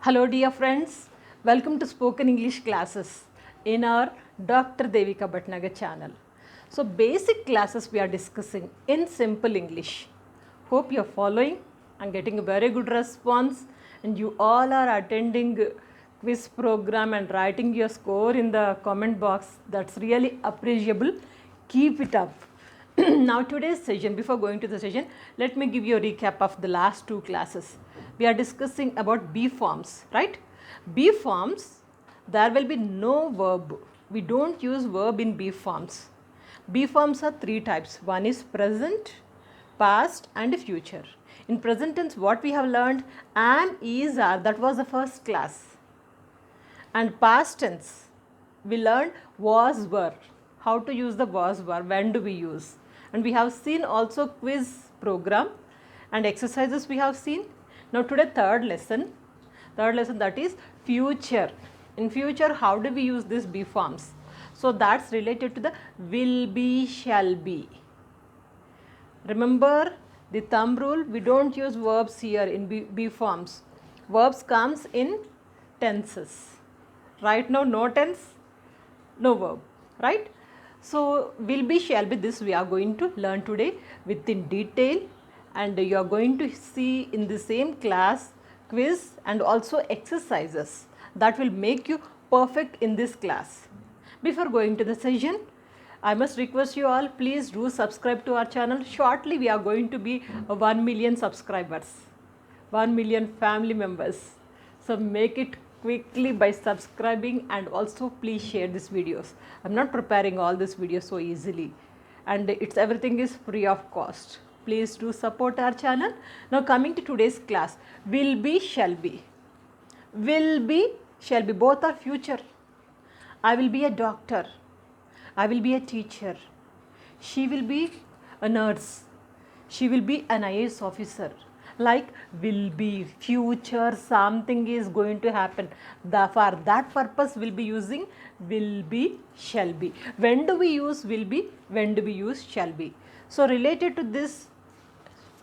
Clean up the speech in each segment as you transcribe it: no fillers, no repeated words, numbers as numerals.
Hello dear friends, welcome to Spoken English classes in our Dr.Devika Bhatnagar channel. So basic classes we are discussing in simple English. Hope you are following and getting a very good response, and you all are attending quiz program and writing your score in the comment box. That's really appreciable. Keep it up. Now today's session, before going to the session, let me give you a recap of the last two classes. We are discussing about B forms, right? B forms, there will be no verb. We don't use verb in B forms. B forms are three types. One is present, past and future. In present tense, what we have learned, am, is, are, that was the first class. And past tense, we learned was, were. How to use the was, were, when do we use. And we have seen also quiz program and exercises we have seen. Now today third lesson that is future. In future, how do we use these B forms? So that's related to the will be, shall be. Remember the thumb rule, we don't use verbs here in B forms. Verbs comes in tenses. Right now no tense, no verb, right? So will be, shall be, this we are going to learn today within detail, and you are going to see in the same class quiz and also exercises that will make you perfect in this class. Before going to the session, I must request you all, please do subscribe to our channel. Shortly we are going to be 1 million subscribers, 1 million family members. So make it quickly by subscribing, and also please share these videos. I'm not preparing all these videos so easily, and everything is free of cost. Please do support our channel. Now coming to today's class, will be, shall be. Will be, shall be, both are future. I will be a doctor. I will be a teacher. She will be a nurse. She will be an IAS officer. Like will be, future, something is going to happen. For that purpose we'll be using will be, shall be. When do we use will be? When do we use shall be? So related to this,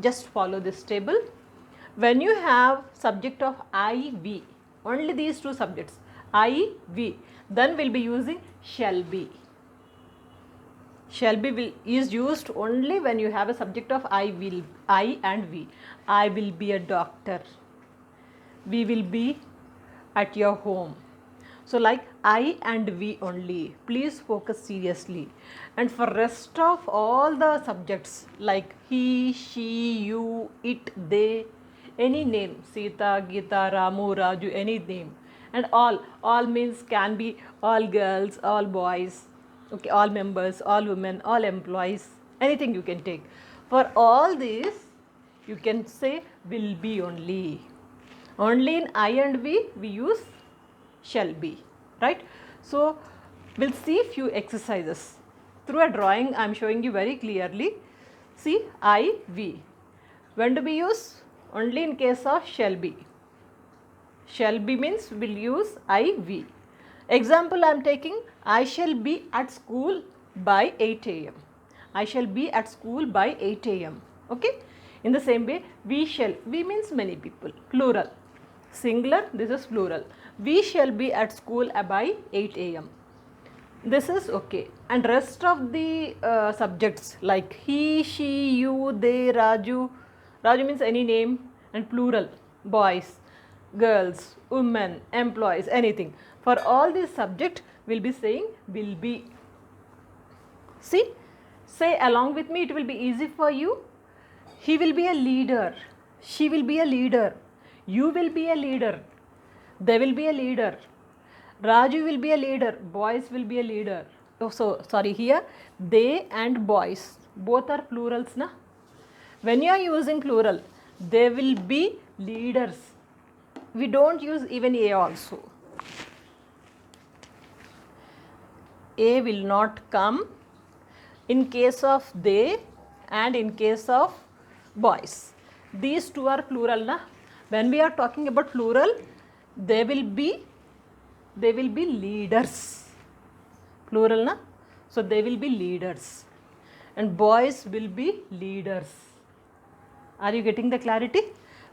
just follow this table. When you have subject of I, we, only these two subjects, I, we, then we'll be using shall be. Shall be is used only when you have a subject of I, will, I and we. I will be a doctor. We will be at your home. So like I and we only. Please focus seriously. And for rest of all the subjects like he, she, you, it, they, any name, Sita, Gita, Ramu, Raju, any name. And all means can be all girls, all boys. Okay, all members, all women, all employees, anything you can take. For all this, you can say will be only. Only in I and we use shall be, right? So we'll see few exercises. Through a drawing, I am showing you very clearly. See, I, we. When do we use? Only in case of shall be. Shall be means we'll use I, we. Example I am taking, I shall be at school by 8 a.m. I shall be at school by 8 a.m. Okay. In the same way, we shall, we means many people, plural. Singular, this is plural. We shall be at school by 8 a.m. This is okay. And rest of the subjects like he, she, you, they, Raju. Raju means any name, and plural, boys, girls, women, employees, anything. For all these subject, we'll be saying will be. See, say along with me, it will be easy for you. He will be a leader. She will be a leader. You will be a leader. They will be a leader. Raju will be a leader. Boys will be a leader. Oh, so sorry, here they and boys, both are plurals, na? When you are using plural, they will be leaders. We don't use even A also. A will not come in case of they and in case of boys. These two are plural, na? When we are talking about plural, they will be leaders. Plural, na? So they will be leaders, and boys will be leaders. Are you getting the clarity?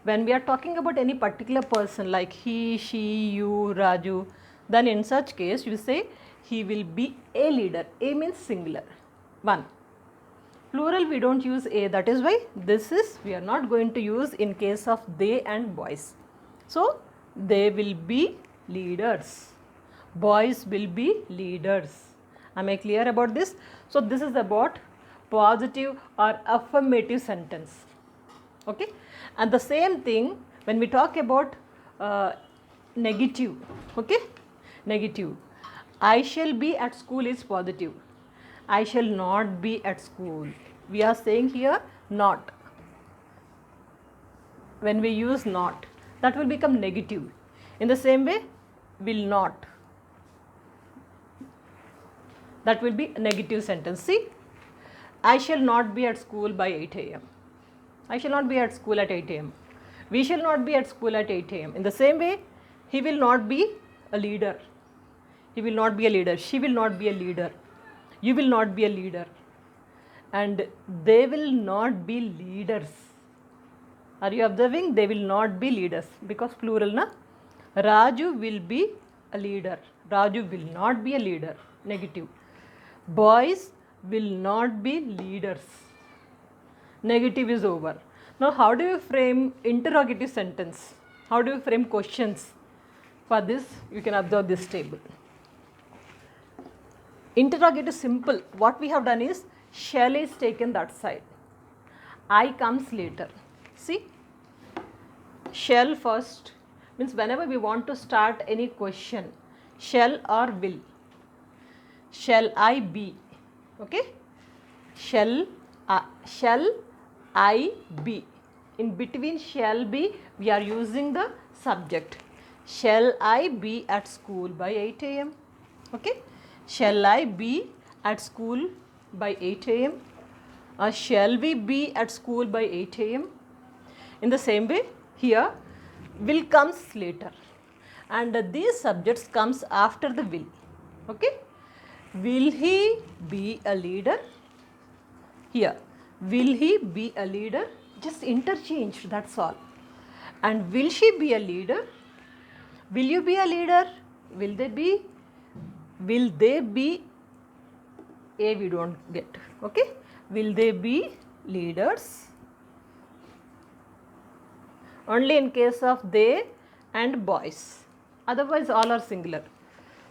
when we are talking about any particular person like he, she, you, Raju, then in such case you say he will be a leader. A means singular, one. Plural we don't use a, that is why this is we are not going to use in case of they and boys. So they will be leaders, boys will be leaders. Am I clear about this? So this is about positive or affirmative sentence. Okay, and the same thing when we talk about negative. Okay, negative, I shall be at school is positive, I shall not be at school. We are saying here not. When we use not, that will become negative. In the same way, will not, that will be a negative sentence. See, I shall not be at school by 8 a.m. I shall not be at school at 8 a.m. We shall not be at school at 8 a.m. In the same way, he will not be a leader. He will not be a leader. She will not be a leader. You will not be a leader. And they will not be leaders. Are you observing? They will not be leaders because plural na. Raju will be a leader. Raju will not be a leader. Negative. Boys will not be leaders. Negative is over. Now how do you frame interrogative sentence? How do you frame questions? For this you can observe this table. Interrogative simple. What we have done is shall is taken that side. I comes later. See, shall first means whenever we want to start any question, shall or will. Shall I be? Okay. Shall I be? In between shall be, we are using the subject. Shall I be at school by 8 a.m.? Okay. Shall I be at school by 8 a.m.? Or shall we be at school by 8 a.m.? In the same way, here will comes later, and these subjects comes after the will. Okay. Will he be a leader? Here, will he be a leader? Just interchanged, that's all. And will she be a leader? Will you be a leader? Will they be? Will they be? A we don't get. Okay. Will they be leaders? Only in case of they and boys. Otherwise all are singular.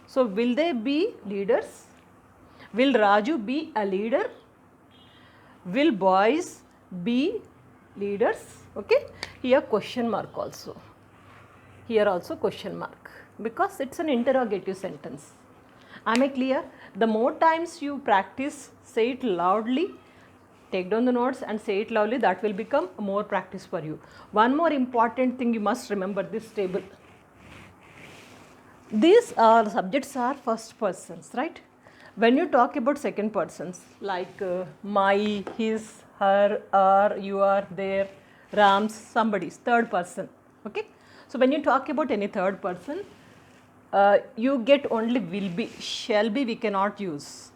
So will they be leaders? Will Raju be a leader? Will boys be leaders? Okay. Here question mark also. Here also question mark because it's an interrogative sentence. Am I clear? The more times you practice, say it loudly, take down the notes and say it loudly, that will become more practice for you. One more important thing you must remember this table. These subjects are first persons, right? When you talk about second persons like my, his, her, our, you are, their, Ram's, somebody's, third person. Okay. So when you talk about any third person, you get only will be, shall be we cannot use.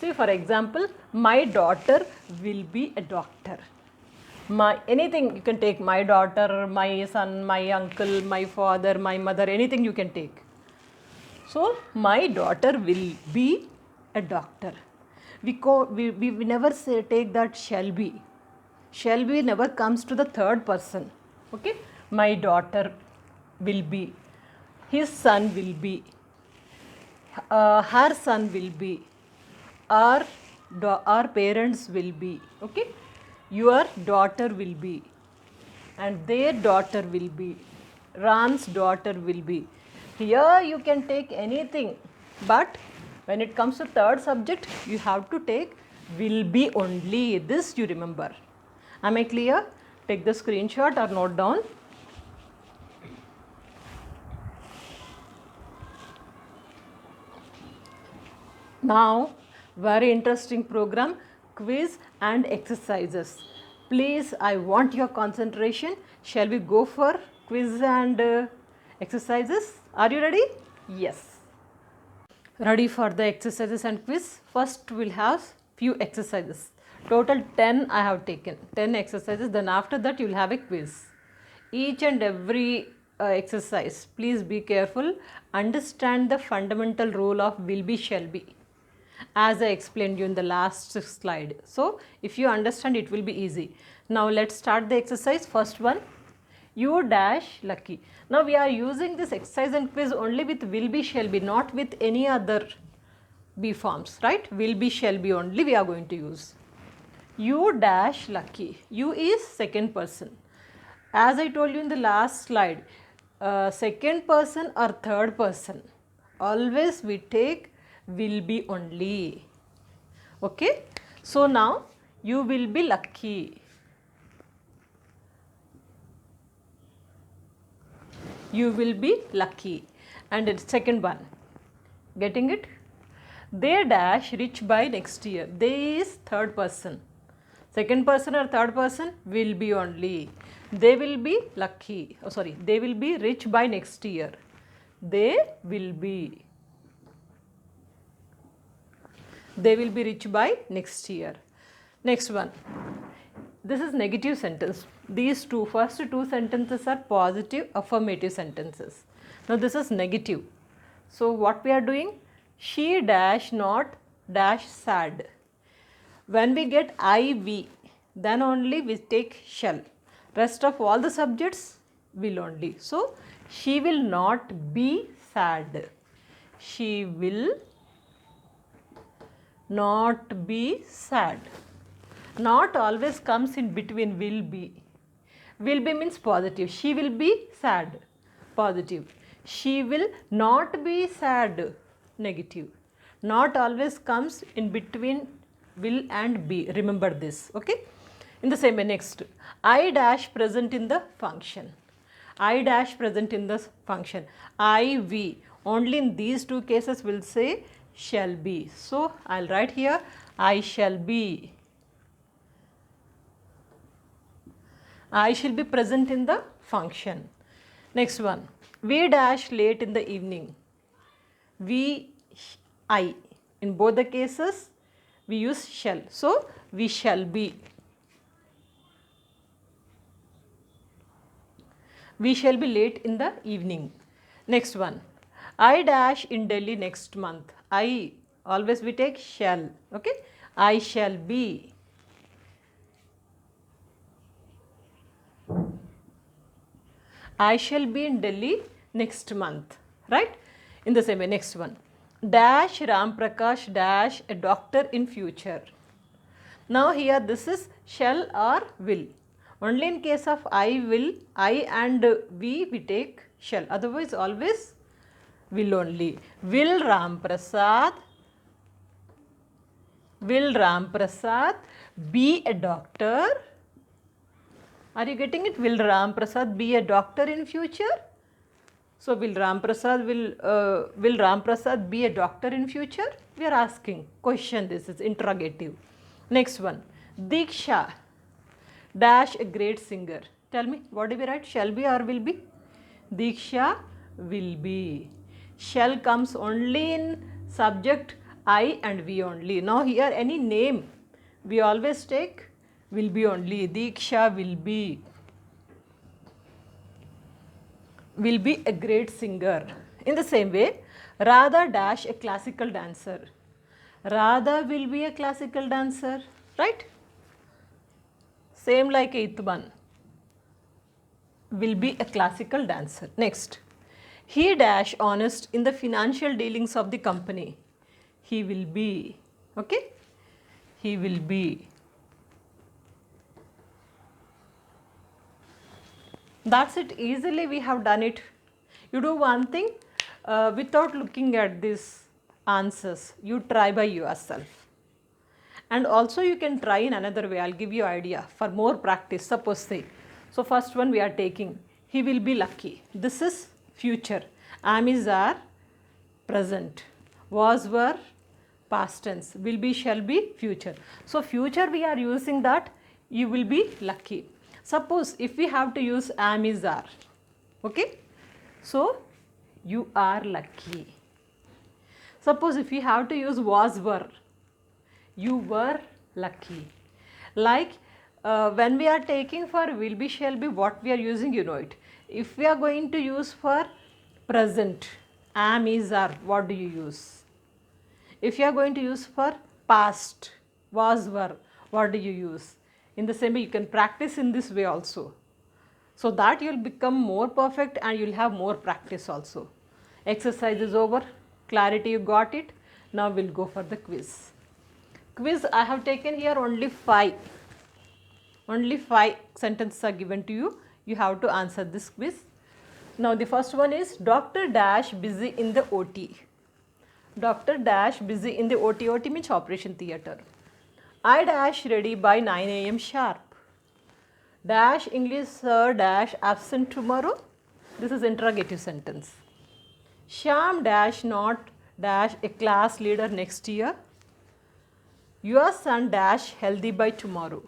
See, for example, my daughter will be a doctor. My anything you can take, my daughter, my son, my uncle, my father, my mother, anything you can take. So my daughter will be a doctor. We never say take that shall be. Shall be never comes to the third person. Okay, my daughter will be, his son will be, her son will be, our parents will be. Okay, your daughter will be, and their daughter will be, Ram's daughter will be. Here you can take anything, but when it comes to third subject, you have to take will be only. This you remember. Am I clear? Take the screenshot or note down. Now, very interesting program, quiz and exercises. Please, I want your concentration. Shall we go for quiz and exercises? Are you ready? Yes. Ready for the exercises and quiz? First, we'll have few exercises. Total 10 I have taken, 10 exercises. Then after that you will have a quiz. Each and every exercise, please be careful, understand the fundamental rule of will be, shall be, as I explained you in the last slide. So if you understand, it will be easy. Now let's start the exercise. First one, you dash lucky. Now we are using this exercise and quiz only with will be, shall be, not with any other be forms, right? Will be, shall be only we are going to use. You dash lucky. You is second person. As I told you in the last slide, second person or third person, always we take will be only. Okay. So now you will be lucky. You will be lucky. And it's second one. Getting it? They dash rich by next year. They is third person. Second person or third person will be only. They will be lucky. Oh, sorry. They will be rich by next year. They will be. They will be rich by next year. Next one. This is negative sentence. These first two sentences are positive affirmative sentences. Now this is negative. So what we are doing? She dash not dash sad. When we get IV, then only we take shall. Rest of all the subjects will only. So she will not be sad. She will not be sad. Not always comes in between will be. Will be means positive. She will be sad. Positive. She will not be sad. Negative. Not always comes in between will and be. Remember this. Okay. In the same way, next. I dash present in the function. I dash present in the function. I, we. Only in these two cases will say shall be. So I'll write here I shall be. I shall be present in the function. Next one. We dash late in the evening. We, I. In both the cases, we use shall. So we shall be. We shall be late in the evening. Next one. I dash in Delhi next month. I, always we take shall. Okay. I shall be. I shall be in Delhi next month. Right. In the same way, next one. Dash Ram Prakash dash a doctor in future. Now here this is shall or will. Only in case of I will, I and we take shall. Otherwise always will only. Will Ram Prasad be a doctor? Are you getting it? Will Ram Prasad be a doctor in future? So will Ram Prasad be a doctor in future? We are asking question. This is interrogative. Next one. Diksha dash a great singer. Tell me, what do we write? Shall be or will be? Diksha will be. Shall comes only in subject I and we only. Now here any name we always take will be only. Diksha will be a great singer. In the same way, Radha dash a classical dancer. Radha will be a classical dancer, right? Same like eighth one. Will be a classical dancer. Next. He dash honest in the financial dealings of the company. He will be. Okay? He will be. That's it. Easily we have done it. You do one thing without looking at these answers. You try by yourself. And also you can try in another way. I'll give you idea for more practice. Suppose say. So first one we are taking. He will be lucky. This is future. Am is are present. Was were past tense. Will be shall be future. So future we are using that you will be lucky. Suppose if we have to use am is are. Okay. So you are lucky. Suppose if we have to use was were. You were lucky. Like when we are taking for will be, shall be, what we are using, you know it. If we are going to use for present, am, is, are, what do you use? If you are going to use for past, was, were, what do you use? In the same way, you can practice in this way also. So that you will become more perfect and you will have more practice also. Exercise is over, clarity you got it. Now we will go for the quiz. Quiz, I have taken here only 5. Only 5 sentences are given to you. You have to answer this quiz. Now the first one is Dr. Dash busy in the OT. Dr. Dash busy in the OT. OT means operation theatre. I dash ready by 9 a.m. sharp. Dash English sir dash absent tomorrow. This is interrogative sentence. Sham dash not dash a class leader next year. Your son dash healthy by tomorrow.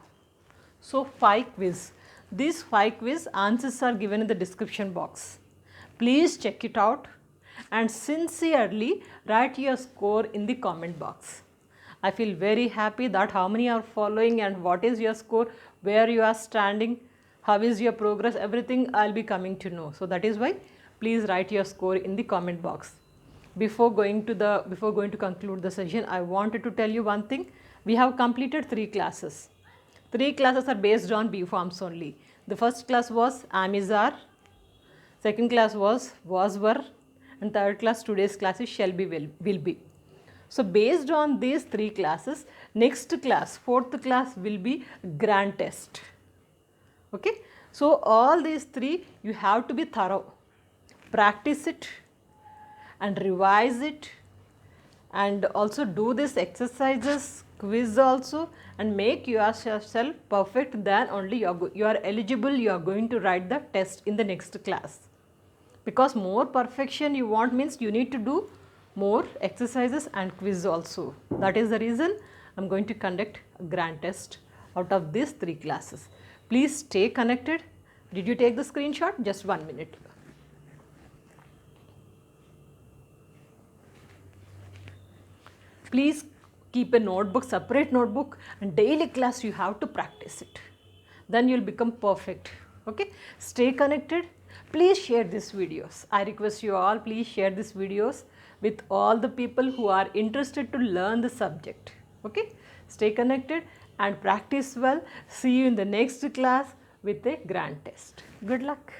So 5 quiz. These 5 quiz answers are given in the description box. Please check it out and sincerely write your score in the comment box. I feel very happy that how many are following and what is your score, where you are standing, how is your progress, everything I will be coming to know. So that is why please write your score in the comment box. Before going to conclude the session, I wanted to tell you one thing. We have completed 3 classes. 3 classes are based on B forms only. The first class was am, is, are. Second class was, were, and third class, today's class is shall be, will be. So based on these 3 classes, next class, 4th class will be grand test. Okay. So all these 3 you have to be thorough. Practice it and revise it and also do these exercises, quiz also, and make yourself perfect. Then only you are eligible, you are going to write the test in the next class. Because more perfection you want means you need to do more exercises and quiz also. That is the reason I am going to conduct a grand test out of these 3 classes. Please stay connected. Did you take the screenshot? Just 1 minute. Please keep a notebook, separate notebook, and daily class you have to practice it. Then you will become perfect. Okay. Stay connected. Please share these videos. I request you all, please share these videos with all the people who are interested to learn the subject. Okay. Stay connected and practice well. See you in the next class with a grand test. Good luck.